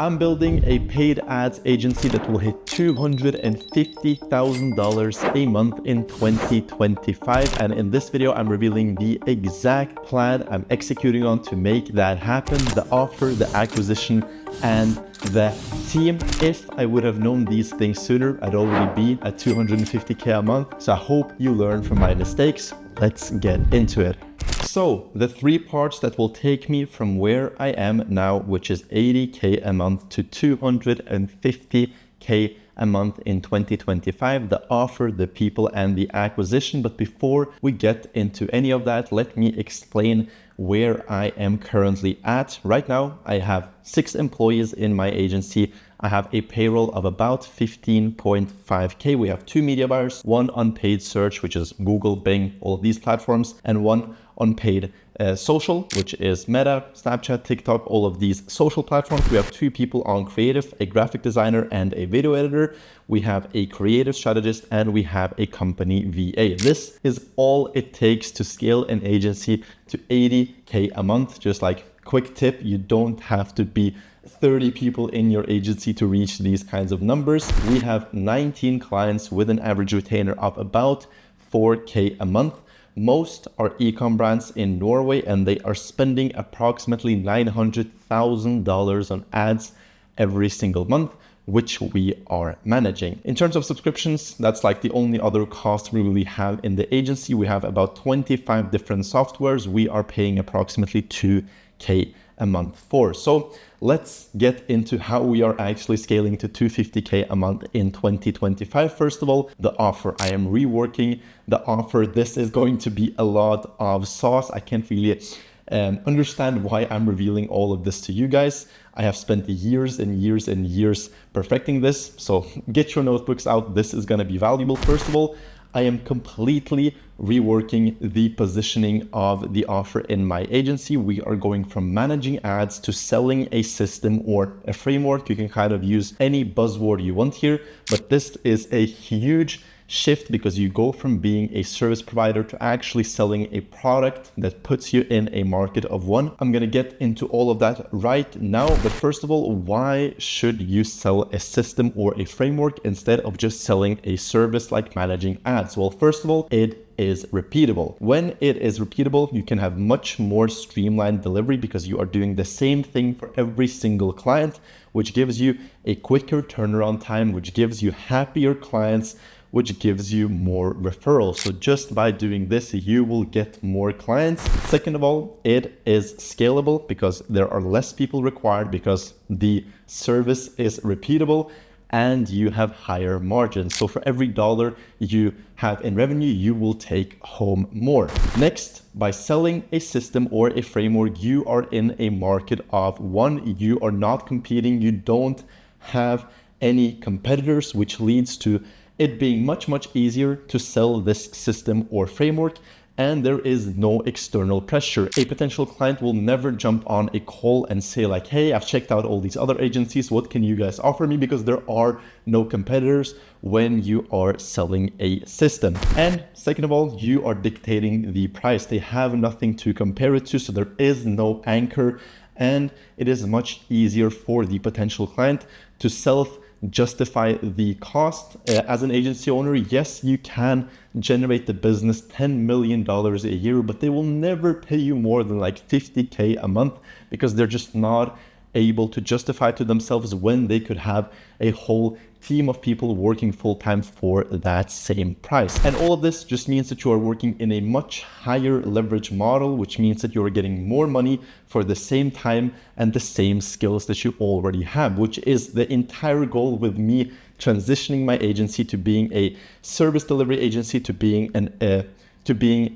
I'm building a paid ads agency that will hit $250,000 a month in 2025. And in this video, I'm revealing the exact plan I'm executing on to make that happen, the offer, the acquisition, and the team. If I would have known these things sooner, I'd already be at $250K a month. So I hope you learn from my mistakes. Let's get into it. So the three parts that will take me from where I am now, which is 80K a month, to 250K a month in 2025, the offer, the people, and the acquisition. But before we get into any of that, let me explain where I am currently at. Right now, I have 6 employees in my agency. I have a payroll of about 15.5K. We have 2 media buyers, 1 on paid search, which is Google, Bing, all of these platforms, and 1 on paid social, which is Meta, Snapchat, TikTok, all of these social platforms. We have 2 people on creative, a graphic designer and a video editor. We have a creative strategist, and we have a company VA. This is all it takes to scale an agency to 80K a month. Just like quick tip, you don't have to be 30 people in your agency to reach these kinds of numbers. We have 19 clients with an average retainer of about 4K a month. Most are e-com brands in Norway, and they are spending approximately $900,000 on ads every single month, which we are managing. In terms of subscriptions, that's like the only other cost we really have in the agency. We have about 25 different softwares. We are paying approximately 2K a month for. So let's get into how we are actually scaling to 250K a month in 2025. First of all, the offer. I am reworking the offer. This is going to be a lot of sauce. I can't really understand why I'm revealing all of this to you guys. I have spent years and years and years perfecting this. So get your notebooks out. This is going to be valuable. First of all, I am completely reworking the positioning of the offer in my agency. We are going from managing ads to selling a system or a framework. You can kind of use any buzzword you want here, but this is a huge shift because you go from being a service provider to actually selling a product that puts you in a market of one. I'm going to get into all of that right now. But first of all, why should you sell a system or a framework instead of just selling a service like managing ads? Well, first of all, it is repeatable. When it is repeatable, you can have much more streamlined delivery because you are doing the same thing for every single client, which gives you a quicker turnaround time, which gives you happier clients, which gives you more referrals. So just by doing this, you will get more clients. Second of all, it is scalable because there are less people required because the service is repeatable, and you have higher margins. So for every dollar you have in revenue, you will take home more. Next, by selling a system or a framework, you are in a market of one. You are not competing. You don't have any competitors, which leads to it being much easier to sell this system or framework, and there is no external pressure. A potential client will never jump on a call and say like, hey, I've checked out all these other agencies, what can you guys offer me? Because there are no competitors when you are selling a system. And second of all, you are dictating the price. They have nothing to compare it to, so there is no anchor, and it is much easier for the potential client to justify the cost. As an agency owner, yes, you can generate the business $10 million a year, but they will never pay you more than like 50K a month because they're just not able to justify to themselves when they could have a whole team of people working full-time for that same price. And all of this just means that you are working in a much higher leverage model, which means that you are getting more money for the same time and the same skills that you already have, which is the entire goal with me transitioning my agency to being a service delivery agency to being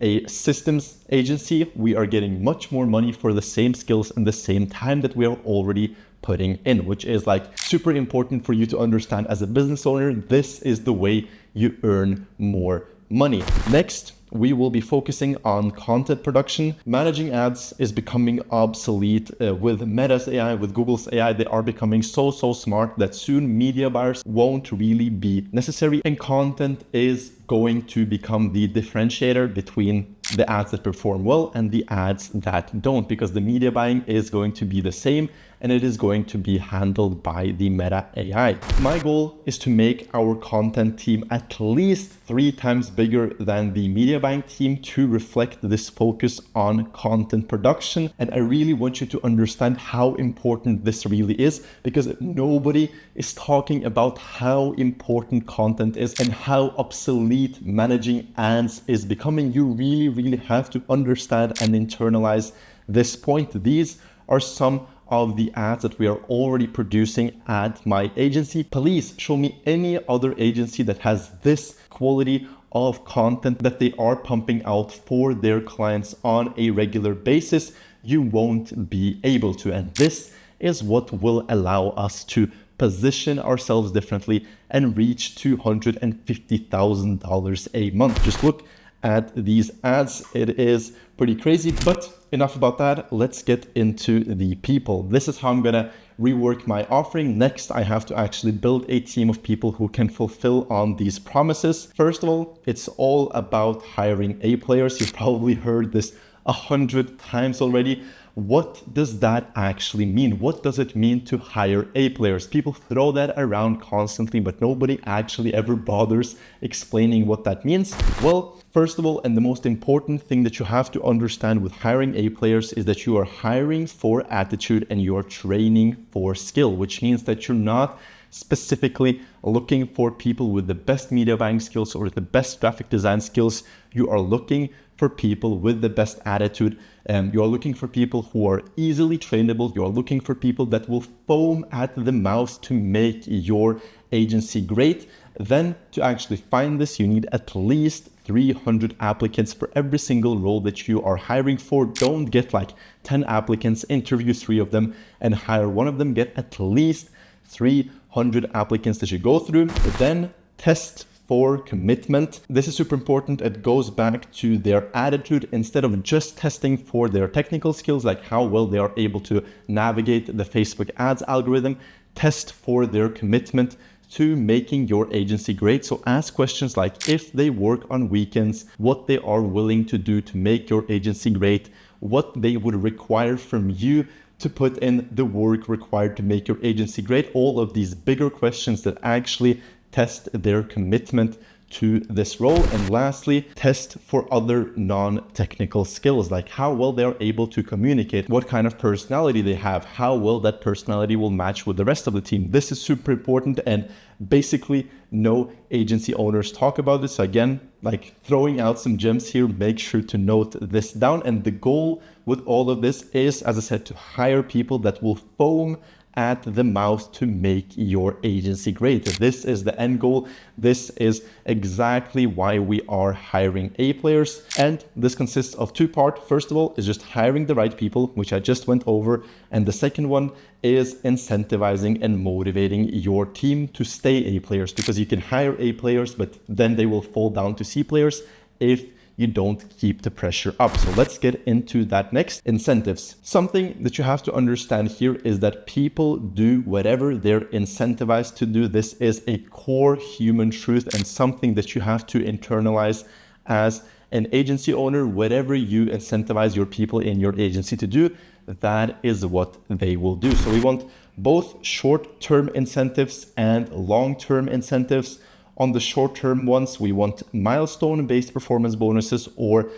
a systems agency. We are getting much more money for the same skills and the same time that we are already putting in, which is like super important for you to understand as a business owner. This is the way you earn more money. Next, we will be focusing on content production. Managing ads is becoming obsolete with Meta's AI, with Google's AI. They are becoming so smart that soon media buyers won't really be necessary, and content is going to become the differentiator between the ads that perform well and the ads that don't, because the media buying is going to be the same and it is going to be handled by the Meta AI. My goal is to make our content team at least 3 times bigger than the MediaBank team to reflect this focus on content production. And I really want you to understand how important this really is, because nobody is talking about how important content is and how obsolete managing ads is becoming. You really have to understand and internalize this point. These are some of the ads that we are already producing at my agency. Please show me any other agency that has this quality of content that they are pumping out for their clients on a regular basis. You won't be able to. And this is what will allow us to position ourselves differently and reach $250,000 a month. Just look at these ads. It is pretty crazy, but enough about that. Let's get into the people. This is how I'm gonna rework my offering. Next, I have to actually build a team of people who can fulfill on these promises. First of all, it's all about hiring A players. You've probably heard this 100 times already. What does that actually mean? What does it mean to hire A players? People throw that around constantly, but nobody actually ever bothers explaining what that means. Well, first of all, and the most important thing that you have to understand with hiring A players is that you are hiring for attitude and you are training for skill, which means that you're not specifically looking for people with the best media buying skills or the best graphic design skills. You are looking for people with the best attitude. You are looking for people who are easily trainable. You are looking for people that will foam at the mouth to make your agency great. Then to actually find this, you need at least 300 applicants for every single role that you are hiring for. Don't get like 10 applicants, interview 3 of them and hire one of them. Get at least 300 applicants that you go through. Then test for commitment. This is super important. It goes back to their attitude. Instead of just testing for their technical skills, like how well they are able to navigate the Facebook ads algorithm, test for their commitment to making your agency great. So ask questions like if they work on weekends, what they are willing to do to make your agency great, what they would require from you to put in the work required to make your agency great. All of these bigger questions that actually test their commitment to this role. And lastly, test for other non-technical skills, like how well they're able to communicate, what kind of personality they have, how well that personality will match with the rest of the team. This is super important, and basically no agency owners talk about this. So again, like throwing out some gems here, make sure to note this down. And the goal with all of this is, as I said, to hire people that will foam at the mouth to make your agency great. This is the end goal. This is exactly why we are hiring A players. And this consists of 2 parts. First of all, is just hiring the right people, which I just went over. And the second one is incentivizing and motivating your team to stay A players, because you can hire A players, but then they will fall down to C players if you don't keep the pressure up. So let's get into that next. Incentives. Something that you have to understand here is that people do whatever they're incentivized to do. This is a core human truth and something that you have to internalize as an agency owner. Whatever you incentivize your people in your agency to do, that is what they will do. So we want both short-term incentives and long-term incentives. On the short-term ones, we want milestone-based performance bonuses or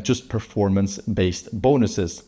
just performance-based bonuses.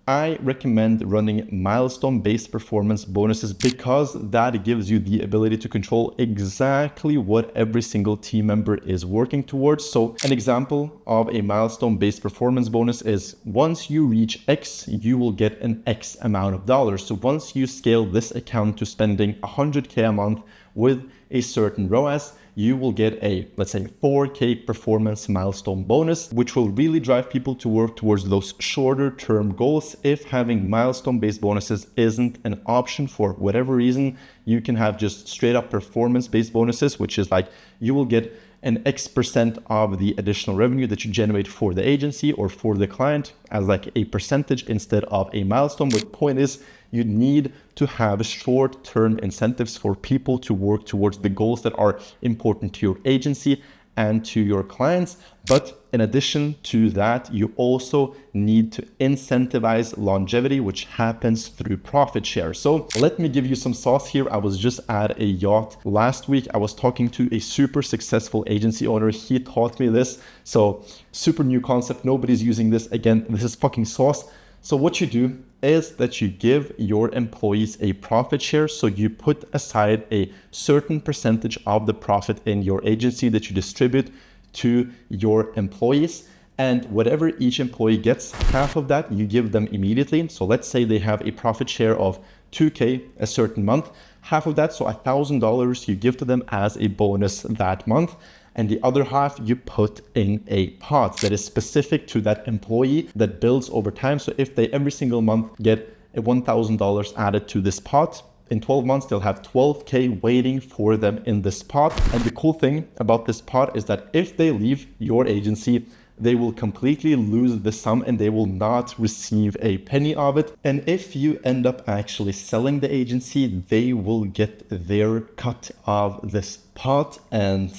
I recommend running milestone-based performance bonuses because that gives you the ability to control exactly what every single team member is working towards. So an example of a milestone-based performance bonus is once you reach X, you will get an X amount of dollars. So once you scale this account to spending 100K a month with a certain ROAS, you will get a, let's say, 4K performance milestone bonus, which will really drive people to work towards those shorter term goals. If having milestone based bonuses isn't an option for whatever reason, you can have just straight up performance based bonuses, which is like you will get an X% of the additional revenue that you generate for the agency or for the client as like a percentage instead of a milestone. But the point is, you need to have short-term incentives for people to work towards the goals that are important to your agency and to your clients. But in addition to that, you also need to incentivize longevity, which happens through profit share. So let me give you some sauce here. I was just at a yacht last week. I was talking to a super successful agency owner. He taught me this. So super new concept. Nobody's using this. Again, this is fucking sauce. So what you do is that you give your employees a profit share. So you put aside a certain percentage of the profit in your agency that you distribute to your employees. And whatever each employee gets, half of that you give them immediately. So let's say they have a profit share of 2K a certain month. Half of that, so $1,000, you give to them as a bonus that month. And the other half you put in a pot that is specific to that employee that builds over time. So if they every single month get a $1,000 added to this pot, in 12 months, they'll have 12K waiting for them in this pot. And the cool thing about this pot is that if they leave your agency, they will completely lose the sum and they will not receive a penny of it. And if you end up actually selling the agency, they will get their cut of this pot and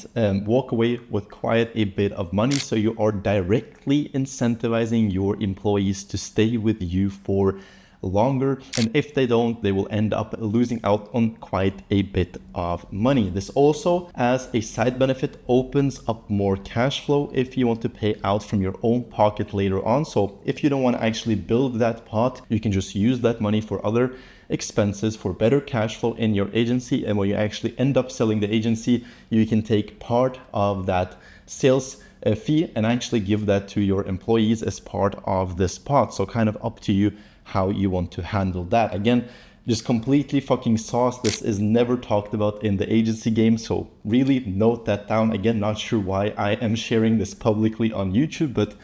walk away with quite a bit of money. So you are directly incentivizing your employees to stay with you for longer, and if they don't, they will end up losing out on quite a bit of money. This also, as a side benefit, opens up more cash flow if you want to pay out from your own pocket later on. So if you don't want to actually build that pot, you can just use that money for other expenses, for better cash flow in your agency. And when you actually end up selling the agency, you can take part of that sales fee and actually give that to your employees as part of this pot. So kind of up to you how you want to handle that. Again, just completely fucking sauce. This is never talked about in the agency game. So really note that down. Again, not sure why I am sharing this publicly on YouTube, but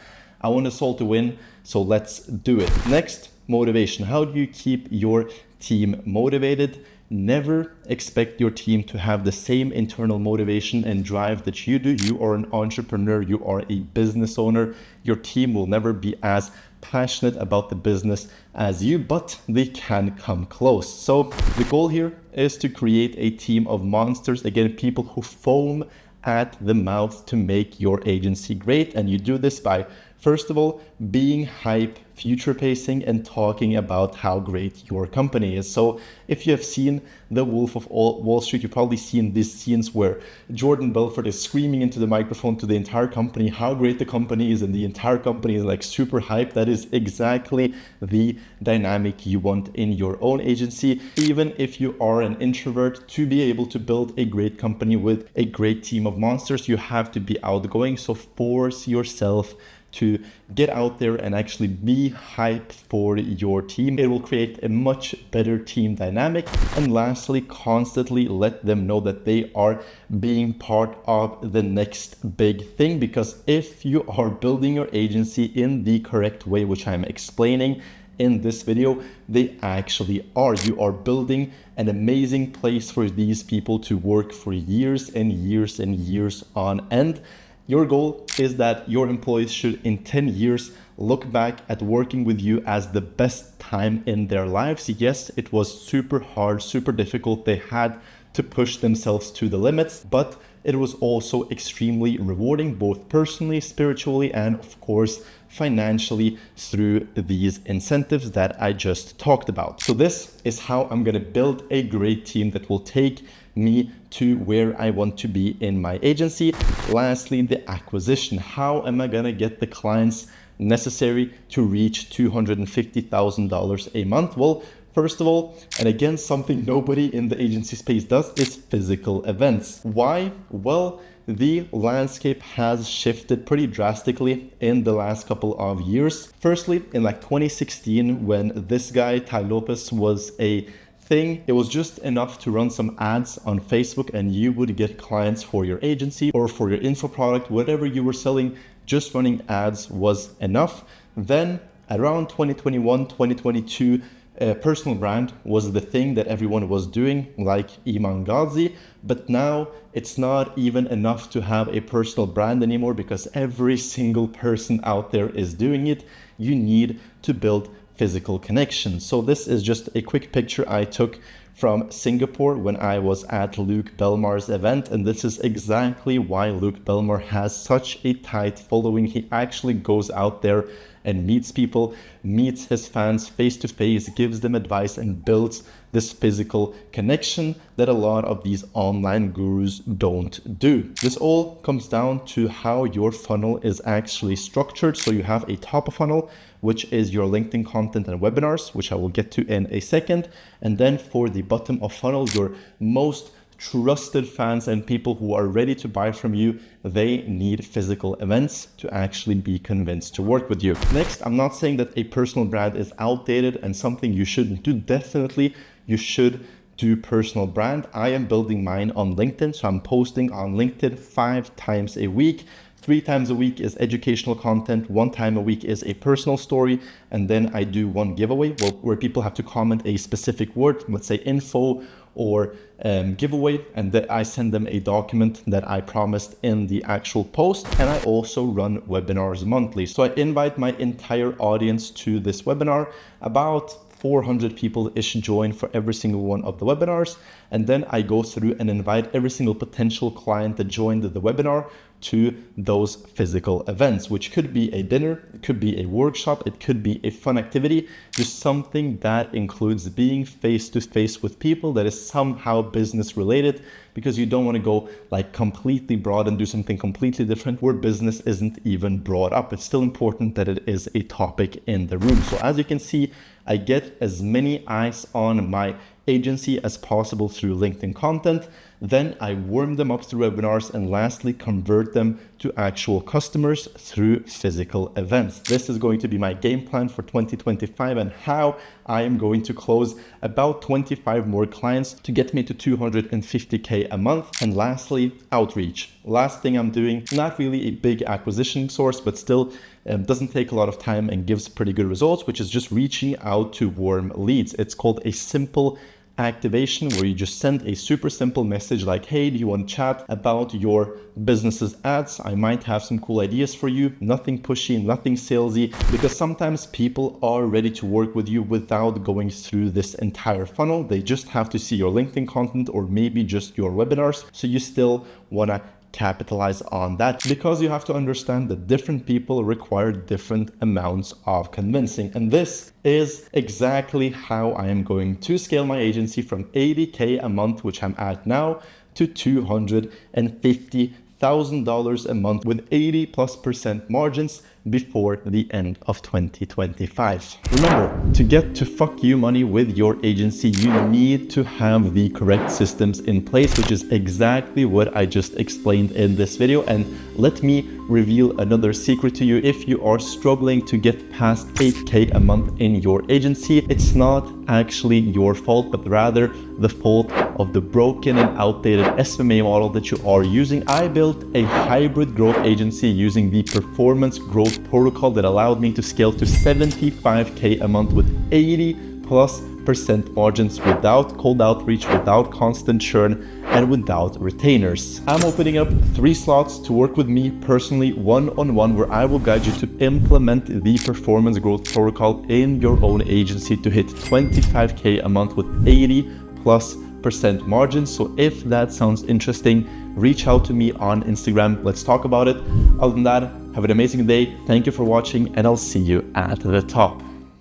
I want us all to win. So let's do it. Next, motivation. How do you keep your team motivated? Never expect your team to have the same internal motivation and drive that you do. You are an entrepreneur, you are a business owner. Your team will never be as passionate about the business as you, but they can come close. So the goal here is to create a team of monsters. Again, people who foam at the mouth to make your agency great. And you do this by, first of all, being hype, future pacing, and talking about how great your company is. So if you have seen The Wolf of Wall Street, you've probably seen these scenes where Jordan Belfort is screaming into the microphone to the entire company how great the company is, and the entire company is like super hyped. That is exactly the dynamic you want in your own agency. Even if you are an introvert, to be able to build a great company with a great team of monsters, you have to be outgoing. So force yourself to get out there and actually be hype for your team. It will create a much better team dynamic. And lastly, constantly let them know that they are being part of the next big thing. Because if you are building your agency in the correct way, which I'm explaining in this video, they actually are. You are building an amazing place for these people to work for years and years and years on end. Your goal is that your employees should, in 10 years, look back at working with you as the best time in their lives. Yes, it was super hard, super difficult. They had to push themselves to the limits, but it was also extremely rewarding, both personally, spiritually, and of course, financially through these incentives that I just talked about. So this is how I'm going to build a great team that will take me to where I want to be in my agency. Lastly, the acquisition. How am I going to get the clients necessary to reach $250,000 a month? Well, first of all, and again, something nobody in the agency space does, is physical events. Why? Well, the landscape has shifted pretty drastically in the last couple of years. Firstly, in like 2016, when this guy, Ty Lopez, was a thing, it was just enough to run some ads on Facebook and you would get clients for your agency or for your info product, whatever you were selling. Just running ads was enough. Then around 2021, 2022, personal brand was the thing that everyone was doing, like Iman Ghazi. But now it's not even enough to have a personal brand anymore because every single person out there is doing it. You need to build physical connection. So this is just a quick picture I took from Singapore when I was at Luke Belmar's event, and this is exactly why Luke Belmar has such a tight following. He actually goes out there and meets people, meets his fans face to face, gives them advice, and builds this physical connection that a lot of these online gurus don't do. This all comes down to how your funnel is actually structured. So you have a top of funnel, which is your LinkedIn content and webinars, which I will get to in a second. And then for the bottom of funnel, your most trusted fans and people who are ready to buy from you, they need physical events to actually be convinced to work with you. Next, I'm not saying that a personal brand is outdated and something you shouldn't do. Definitely, you should do personal brand. I am building mine on LinkedIn, so I'm posting on LinkedIn 5 times a week. 3 times a week is educational content, 1 time a week is a personal story, and then I do 1 giveaway where people have to comment a specific word, let's say info or giveaway, and that I send them a document that I promised in the actual post. And I also run webinars monthly. So I invite my entire audience to this webinar. About 400 people-ish join for every single one of the webinars. And then I go through and invite every single potential client that joined the webinar to those physical events, which could be a dinner, it could be a workshop, it could be a fun activity, just something that includes being face to face with people that is somehow business related, because you don't want to go like completely broad and do something completely different where business isn't even brought up. It's still important that it is a topic in the room. So as you can see, I get as many eyes on my agency as possible through LinkedIn content. Then I warm them up through webinars, and lastly, convert them to actual customers through physical events. This is going to be my game plan for 2025 and how I am going to close about 25 more clients to get me to 250K a month. And lastly, outreach. Last thing I'm doing, not really a big acquisition source, but still doesn't take a lot of time and gives pretty good results, which is just reaching out to warm leads. It's called a simple activation, where you just send a super simple message like, hey, do you want to chat about your business's ads? I might have some cool ideas for you. Nothing pushy, nothing salesy, because sometimes people are ready to work with you without going through this entire funnel. They just have to see your LinkedIn content or maybe just your webinars. So you still want to capitalize on that, because you have to understand that different people require different amounts of convincing. And this is exactly how I am going to scale my agency from 80K a month, which I'm at now, to $250,000 a month with 80+% margins before the end of 2025. Remember, to get to fuck you money with your agency, you need to have the correct systems in place, which is exactly what I just explained in this video. And let me reveal another secret to you. If you are struggling to get past 8K a month in your agency, it's not actually your fault, but rather the fault of the broken and outdated SMMA model that you are using. I built a hybrid growth agency using the performance growth protocol that allowed me to scale to 75K a month with 80+% margins, without cold outreach, without constant churn, and without retainers. I'm opening up 3 slots to work with me personally, one-on-one, where I will guide you to implement the performance growth protocol in your own agency to hit 25K a month with 80+% margins. So if that sounds interesting, reach out to me on Instagram. Let's talk about it. Other than that, have an amazing day. Thank you for watching, and I'll see you at the top.